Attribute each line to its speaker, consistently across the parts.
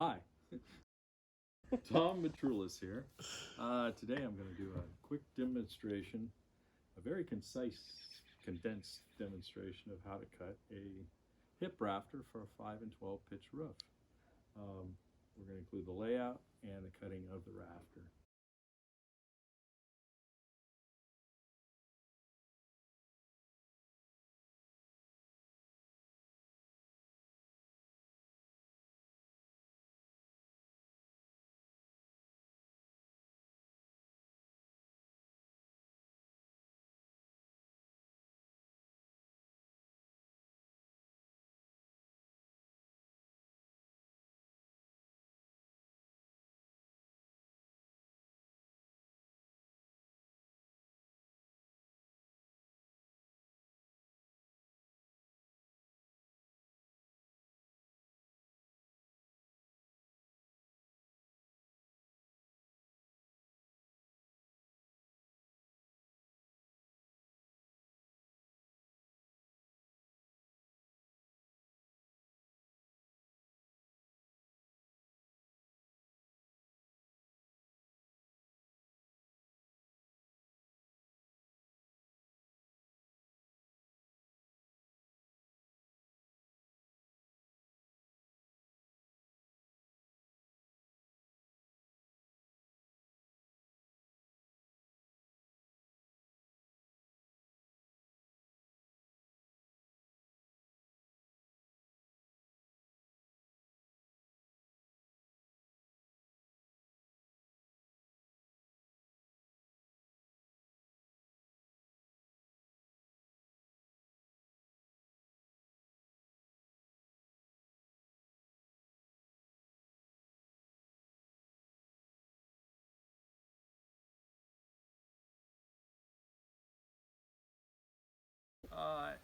Speaker 1: Hi, Tom Matrulis here. Today I'm going to do a quick demonstration, a very concise, condensed demonstration of how to cut a hip rafter for a 5 and 12 pitch roof. We're going to include the layout and the cutting of the rafter.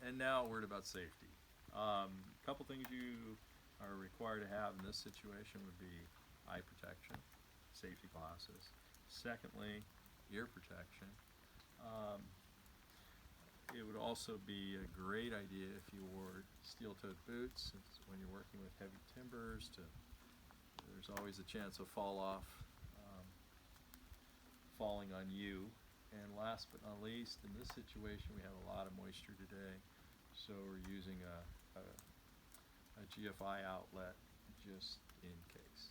Speaker 1: And now a word about safety. A couple things you are required to have in this situation would be eye protection, safety glasses. Secondly, ear protection. Um, it would also be a great idea if you wore steel-toed boots when you're working with heavy timbers. There's always a chance of falling on you. And last but not least, in this situation, we have a lot of moisture today, so we're using a GFI outlet just in case.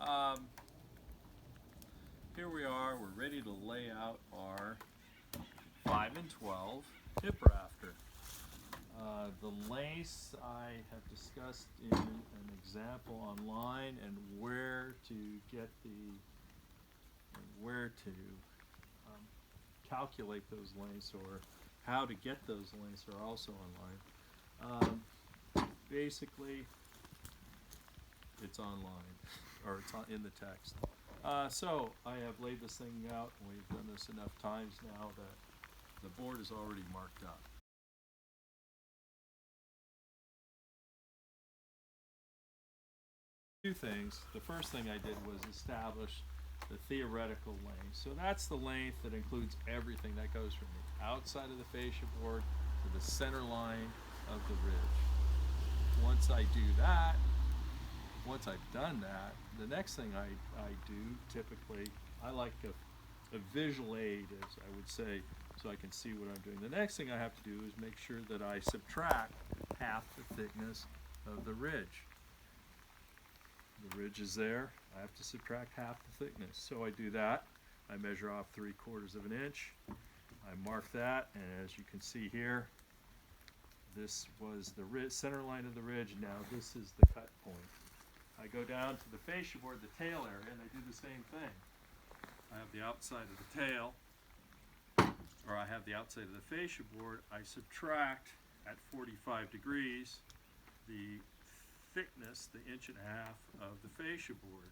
Speaker 1: Um, Here we are, we're ready to lay out our 5 and 12 hip rafter. The lace I have discussed in an example online, and where to calculate those lengths, or how to get those lengths, are also online. Basically, it's online, or it's in the text. So I have laid this thing out, and we've done this enough times now that the board is already marked up. Two things. The first thing I did was establish the theoretical length. So that's the length that includes everything that goes from the outside of the fascia board to the center line of the ridge. Once I've done that, the next thing I do typically, I like a visual aid, as I would say, so I can see what I'm doing. The next thing I have to do is make sure that I subtract half the thickness of the ridge. The ridge is there. I have to subtract half the thickness. So I do that. I measure off 3/4 of an inch. I mark that, and as you can see here, this was the center line of the ridge. Now this is the cut point. I go down to the fascia board, the tail area, and I do the same thing. I have the outside of the tail, or I have the outside of the fascia board. I subtract at 45 degrees the thickness, the 1.5 inches of the fascia board.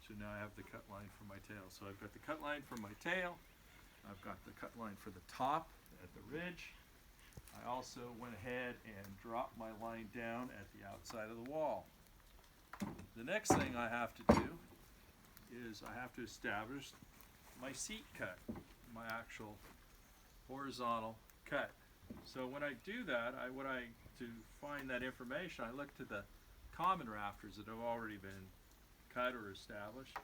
Speaker 1: So now I have the cut line for my tail. So I've got the cut line for my tail. I've got the cut line for the top at the ridge. I also went ahead and dropped my line down at the outside of the wall. The next thing I have to do is I have to establish my seat cut, my actual horizontal cut. So when I do that, to find that information, I look to the common rafters that have already been cut or established,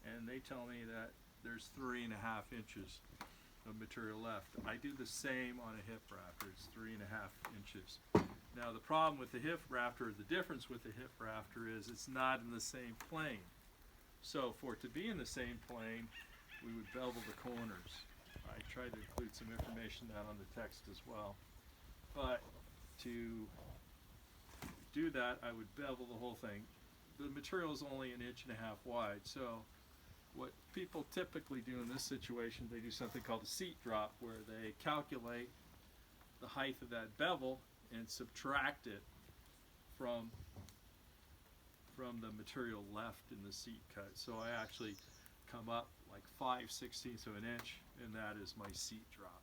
Speaker 1: and they tell me that there's 3.5 inches of material left. I do the same on a hip rafter. It's 3.5 inches. Now the problem with the hip rafter, the difference with the hip rafter is it's not in the same plane. So for it to be in the same plane, we would bevel the corners. I tried to include some information down on the text as well. But to do that, I would bevel the whole thing. The material is only 1.5 inches wide, so what people typically do in this situation, they do something called a seat drop, where they calculate the height of that bevel and subtract it from the material left in the seat cut. So I actually come up like 5/16 of an inch, and that is my seat drop.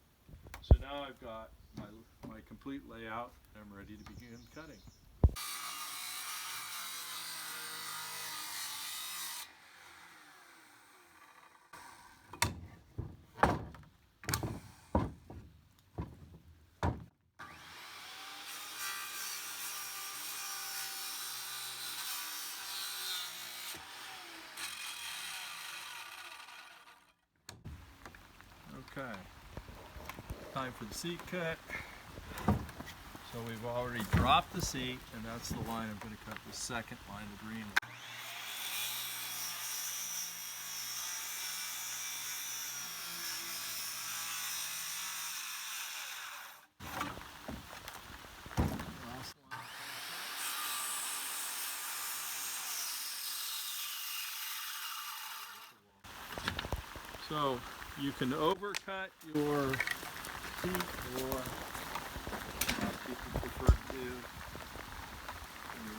Speaker 1: So now I've got my complete layout, and I'm ready to begin cutting. Okay, time for the seat cut. So we've already dropped the seat, and that's the line I'm going to cut, the second line, the green line. Last line. So you can overcut your seat, or people prefer to do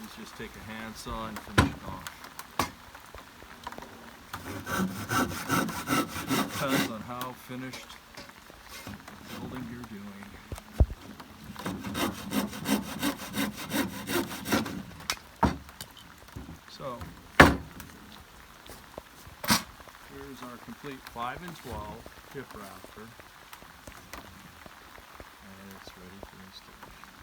Speaker 1: is just take a handsaw and finish it off. It depends on how finished building you're doing. So here's our complete 5 and 12 hip rafter, and it's ready for installation.